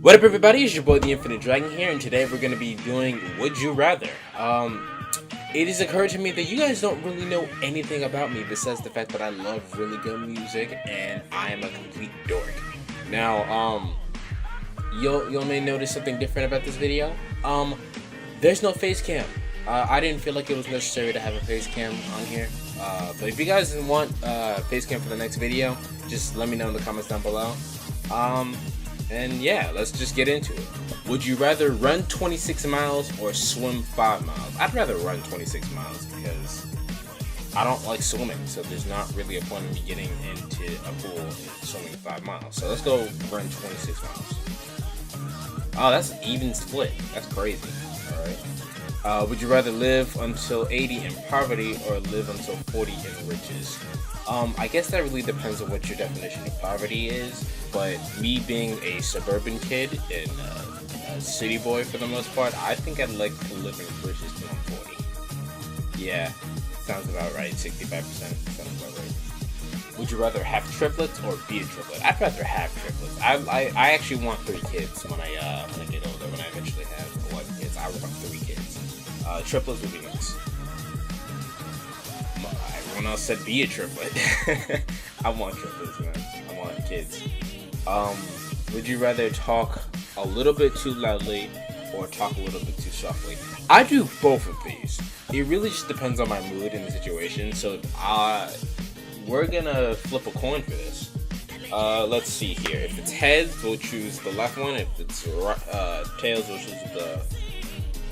What up, everybody? It's your boy, the Infinite Dragon here, and today we're going to be doing Would You Rather. It has occurred to me that you guys don't really know anything about me besides the fact that I love really good music and I am a complete dork. Now, you'll may notice something different about this video. There's no face cam. I didn't feel like it was necessary to have a face cam on here. But if you guys want face cam for the next video, just let me know in the comments down below. And yeah, let's just get into it. Would you rather run 26 miles or swim 5 miles? I'd rather run 26 miles because I don't like swimming, so there's not really a point in me getting into a pool and swimming 5 miles. So let's go run 26 miles. Oh, that's an even split. That's crazy. Alright. Would you rather live until 80 in poverty or live until 40 in riches? I guess that really depends on what your definition of poverty is, but me being a suburban kid and a city boy for the most part, I think I'd like to live in riches till I'm 40. Yeah, sounds about right. 65% sounds about right. Would you rather have triplets or be a triplet? I'd rather have triplets. I actually want 3 kids when I get older. When I eventually have 11 kids, I want 3 kids. Triplets would be nice. Everyone else said be a triplet. I want triplets, man. I want kids. Would you rather talk a little bit too loudly or talk a little bit too softly? I do both of these. It really just depends on my mood and the situation. So we're gonna flip a coin for this. Let's see here. If it's heads, we'll choose the left one. If it's tails, we'll choose the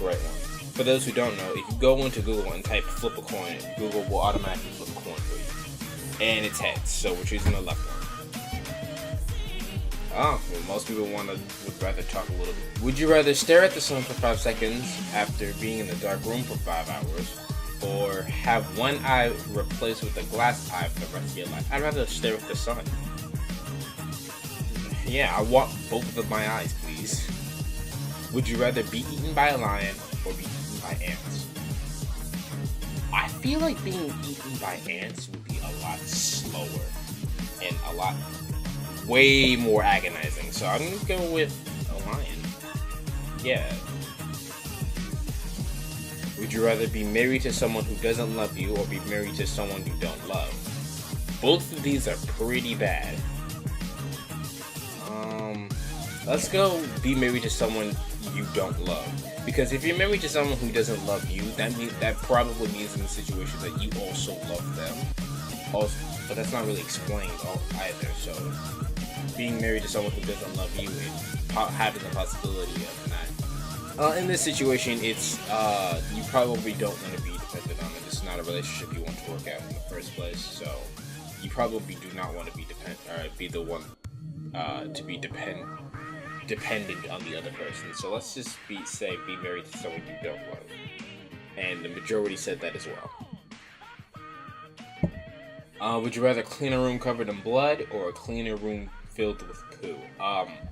right one. For those who don't know, if you go into Google and type flip a coin, Google will automatically flip a coin for you. And it's heads, so we're choosing the left one. Oh, well, most people would rather talk a little bit. Would you rather stare at the sun for 5 seconds after being in the dark room for 5 hours, or have one eye replaced with a glass eye for the rest of your life? I'd rather stare at the sun. Yeah, I want both of my eyes, please. Would you rather be eaten by a lion or be eaten by ants? I feel like being eaten by ants would be a lot slower and a lot way more agonizing. So I'm gonna go with a lion. Yeah. Would you rather be married to someone who doesn't love you or be married to someone you don't love? Both of these are pretty bad. Let's go be married to someone you don't love. Because if you're married to someone who doesn't love you, that probably means in the situation that you also love them. Also, but that's not really explained either. So being married to someone who doesn't love you and having the possibility of that. In this situation, it's you probably don't want to be dependent on it. It's not a relationship you want to work out in the first place. So you probably do not want to be the one to be dependent on the other person. So let's just say be married to someone you don't love. And the majority said that as well. Would you rather clean a room covered in blood or clean a room filled with poo?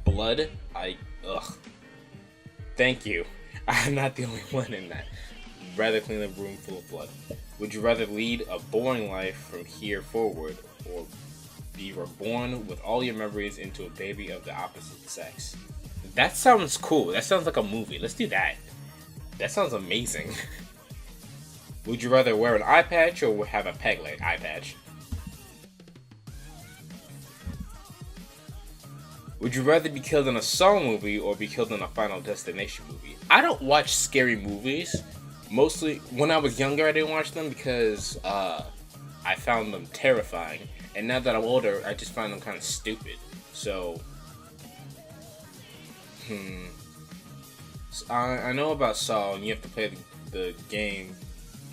Blood? Ugh. Thank you. I'm not the only one in that. Rather clean a room full of blood. Would you rather lead a boring life from here forward or be reborn with all your memories into a baby of the opposite sex? That sounds cool. That sounds like a movie. Let's do that. That sounds amazing. Would you rather wear an eye patch or have a peg-leg eye patch? Would you rather be killed in a Saw movie or be killed in a Final Destination movie? I don't watch scary movies. Mostly, when I was younger, I didn't watch them because I found them terrifying. And now that I'm older, I just find them kind of stupid. So, I know about Saw, and you have to play the game,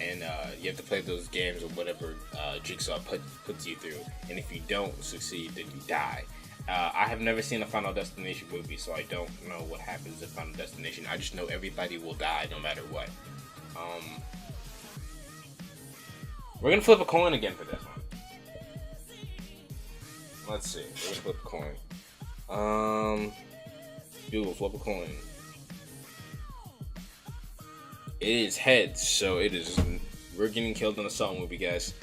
and you have to play those games or whatever Jigsaw puts you through. And if you don't succeed, then you die. I have never seen a Final Destination movie, so I don't know what happens in Final Destination. I just know everybody will die no matter what. We're gonna flip a coin again for this one. Let's see. We're gonna flip a coin. Google, flip a coin. It is heads, so it is. We're getting killed in a Saw movie, guys.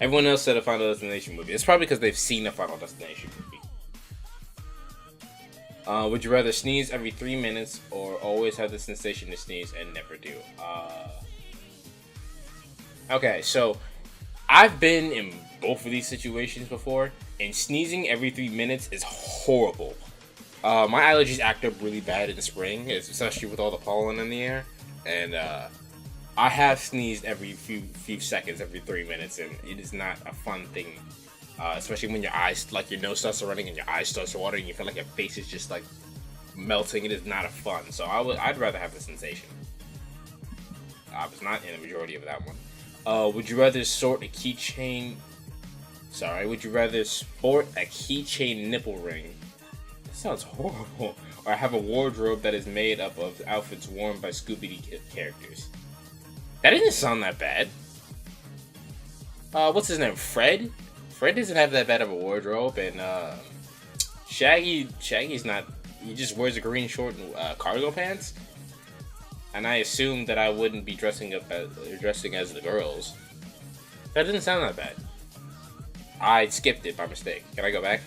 Everyone else said a Final Destination movie. It's probably because they've seen a Final Destination movie. Would you rather sneeze every 3 minutes or always have the sensation to sneeze and never do? Okay, so I've been in both of these situations before, and sneezing every 3 minutes is horrible. My allergies act up really bad in the spring, especially with all the pollen in the air, and I have sneezed every few seconds, every 3 minutes, and it is not a fun thing. Especially when your eyes, like your nose starts running and your eyes starts watering, and you feel like your face is just like melting. It is not a fun. So I'd rather have the sensation. I was not in the majority of that one. Would you rather sort a keychain? Sorry, would you rather sport a keychain nipple ring? That sounds horrible. Or have a wardrobe that is made up of outfits worn by Scooby-Doo characters? That didn't sound that bad. What's his name? Fred? Fred doesn't have that bad of a wardrobe, and Shaggy's not. He just wears a green short and cargo pants. And I assumed that I wouldn't be dressing as the girls. That didn't sound that bad. I skipped it by mistake. Can I go back?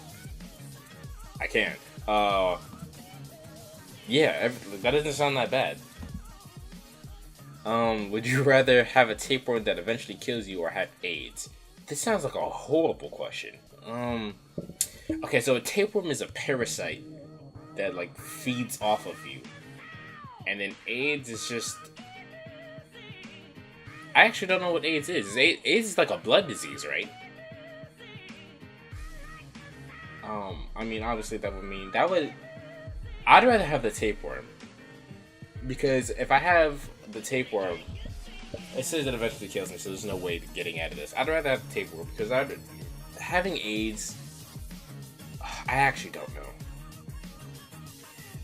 I can't. Yeah, that doesn't sound that bad. Would you rather have a tapeworm that eventually kills you or have AIDS? This sounds like a horrible question. Okay, so a tapeworm is a parasite that like feeds off of you. And then AIDS is just... I actually don't know what AIDS is. AIDS is like a blood disease, right? I mean, obviously that would mean... I'd rather have the tapeworm. Because if I have the tapeworm, it says it eventually kills me, so there's no way of getting out of this. I'd rather have the tapeworm, because having AIDS... I actually don't know.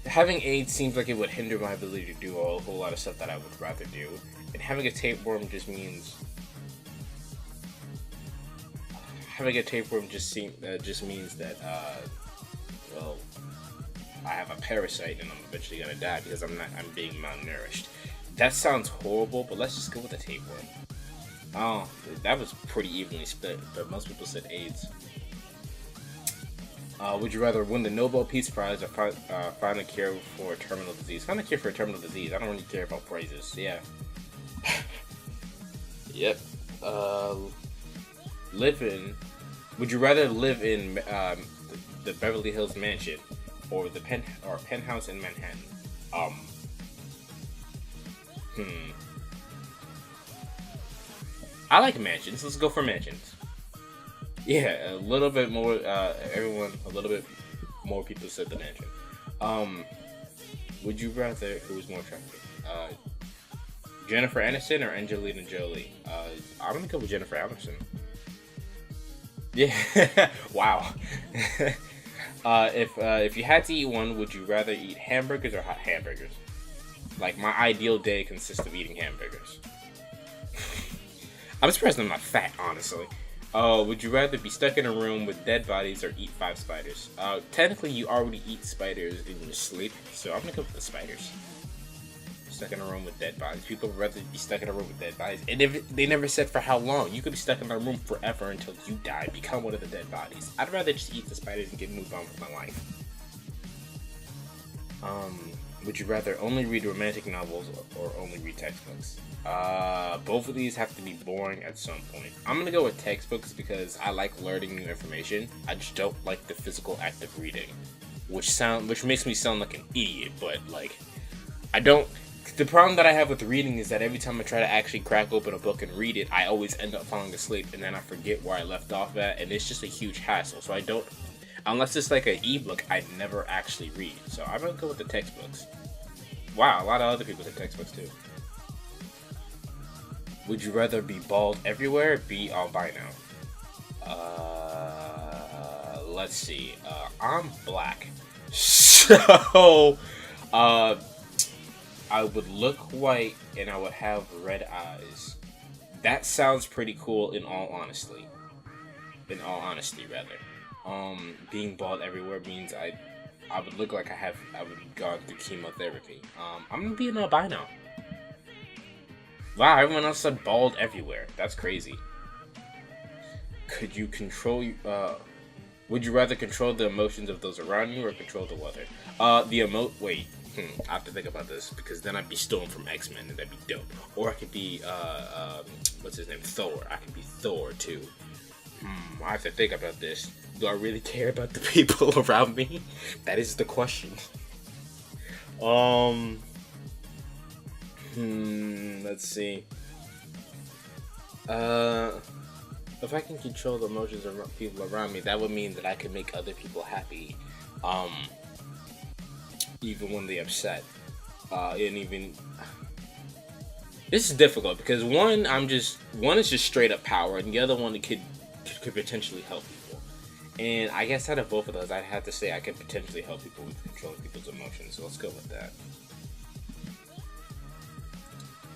Having AIDS seems like it would hinder my ability to do a whole lot of stuff that I would rather do. And having a tapeworm just means... Having a tapeworm just means that, well, I have a parasite and I'm eventually gonna die because I'm being malnourished. That sounds horrible, but let's just go with the tapeworm. Oh, that was pretty evenly split, but most people said AIDS. Would you rather win the Nobel Peace Prize or find a cure for a terminal disease? Find a cure for a terminal disease. I don't really care about prizes. Yeah. Yep. Would you rather live in the Beverly Hills mansion or the penthouse in Manhattan? I like mansions. Let's go for mansions. Yeah, a little bit more. A little bit more people said the mansion. Would you rather? Who was more attractive? Jennifer Aniston or Angelina Jolie? I'm gonna go with Jennifer Aniston. Yeah. Wow. If you had to eat one, would you rather eat hamburgers or hot hamburgers? Like, my ideal day consists of eating hamburgers. I'm surprised I'm not fat, honestly. Would you rather be stuck in a room with dead bodies or eat 5 spiders? Technically, you already eat spiders in your sleep, so I'm gonna go with the spiders. Stuck in a room with dead bodies. People would rather be stuck in a room with dead bodies. And they never said for how long. You could be stuck in a room forever until you die, become one of the dead bodies. I'd rather just eat the spiders and moved on with my life. Would you rather only read romantic novels or only read textbooks? Both of these have to be boring at some point. I'm gonna go with textbooks because I like learning new information. I just don't like the physical act of reading, which makes me sound like an idiot. But like, I don't. The problem that I have with reading is that every time I try to actually crack open a book and read it, I always end up falling asleep, and then I forget where I left off at, and it's just a huge hassle. So I don't. Unless it's like an ebook, I never actually read. So I'm gonna go with the textbooks. Wow, a lot of other people said textbooks too. Would you rather be bald everywhere or be albino? Let's see. I'm black. So, I would look white and I would have red eyes. That sounds pretty cool in all honesty. Being bald everywhere means I would look like I would have gone through chemotherapy. I'm gonna be an albino. Wow, everyone else said bald everywhere. That's crazy. Could you control Would you rather control the emotions of those around you or control the weather? Wait. I have to think about this because then I'd be stolen from X-Men and that'd be dope. Or I could be what's his name? Thor. I could be Thor too. I have to think about this. Do I really care about the people around me? That is the question. Let's see. If I can control the emotions of people around me, that would mean that I can make other people happy, even when they're upset. And even this is difficult because one is just straight up power, and the other one could potentially help people. And I guess out of both of those, I'd have to say I could potentially help people with controlling people's emotions. So let's go with that.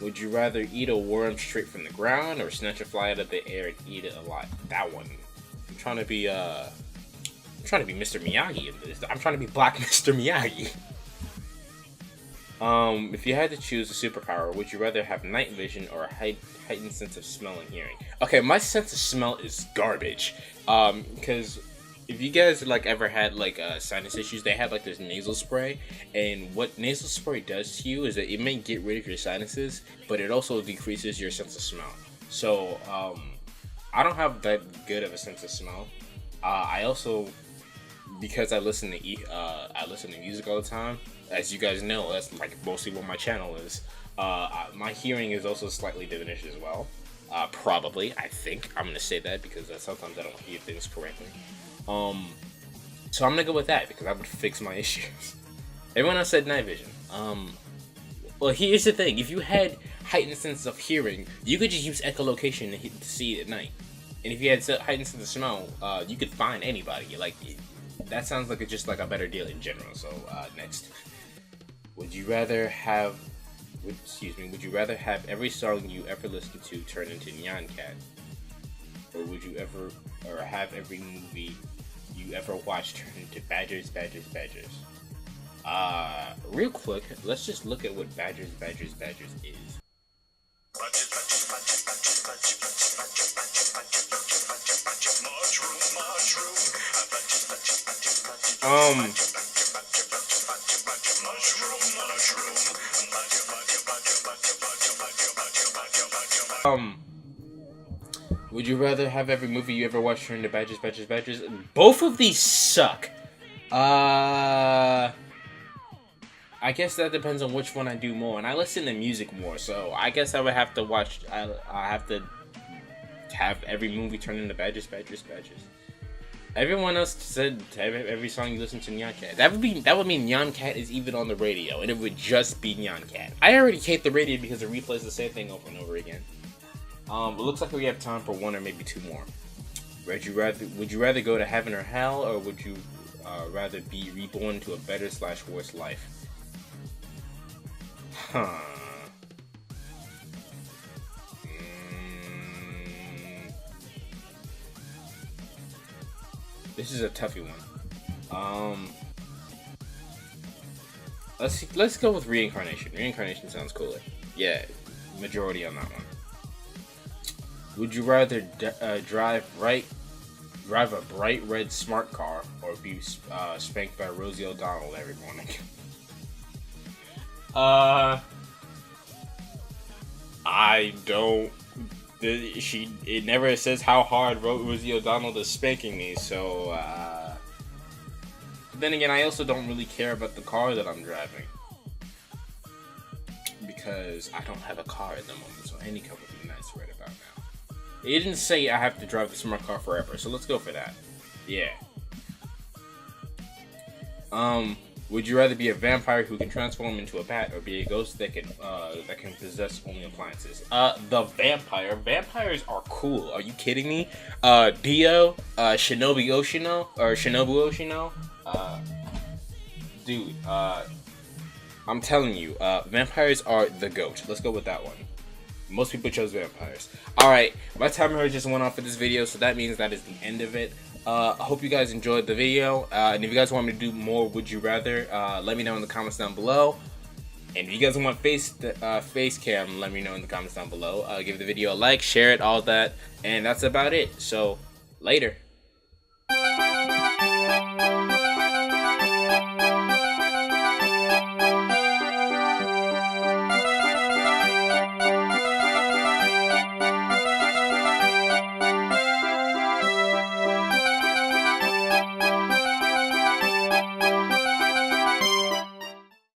Would you rather eat a worm straight from the ground or snatch a fly out of the air and eat it alive? That one. I'm trying to be Mr. Miyagi in this. I'm trying to be Black Mr. Miyagi. If you had to choose a superpower, would you rather have night vision or a heightened sense of smell and hearing? Okay, my sense of smell is garbage. Because if you guys ever had sinus issues, they have this nasal spray, and what nasal spray does to you is that it may get rid of your sinuses, but it also decreases your sense of smell. So I don't have that good of a sense of smell. I also, because I listen to music all the time, as you guys know, that's mostly what my channel is. My hearing is also slightly diminished as well. Probably, I think I'm gonna say that because sometimes I don't hear things correctly. So I'm gonna go with that because that would fix my issues. Everyone else said night vision. Well, here's the thing: if you had heightened sense of hearing, you could just use echolocation to see it at night. And if you had heightened sense of smell, you could find anybody. That sounds like just a better deal in general. So next, would you rather have every song you ever listened to turn into Nyan Cat? Or would you have every movie you ever watched turn into Badgers? Real quick, let's just look at what Badgers is. Would you rather have every movie you ever watched turn into Badgers? Both of these suck. I guess that depends on which one I do more, and I listen to music more, so I guess I would have to watch. I have to have every movie turn into Badgers. Everyone else said every song you listen to Nyan Cat. That would mean Nyan Cat is even on the radio, and it would just be Nyan Cat. I already hate the radio because it replays the same thing over and over again. It looks like we have time for one or maybe two more. Would you rather go to heaven or hell, or would you rather be reborn to a better / worse life? This is a toughy one. Let's go with reincarnation. Reincarnation sounds cooler. Yeah, majority on that one. Would you rather drive a bright red smart car or be spanked by Rosie O'Donnell every morning? I don't. It never says how hard Rosie O'Donnell is spanking me, so then again, I also don't really care about the car that I'm driving because I don't have a car at the moment, so any car would be nice right about now. It didn't say I have to drive the smart car forever, so let's go for that. Yeah. Would you rather be a vampire who can transform into a bat, or be a ghost that can possess only appliances? The vampire. Vampires are cool. Are you kidding me? Dio, Shinobu Oshino. Dude, I'm telling you, vampires are the GOAT. Let's go with that one. Most people chose vampires. Alright, my timer just went off for this video, so that means that is the end of it. I hope you guys enjoyed the video, and if you guys want me to do more Would You Rather, let me know in the comments down below. And if you guys want face cam, let me know in the comments down below. Give the video a like, share it, all that, and that's about it. So, later.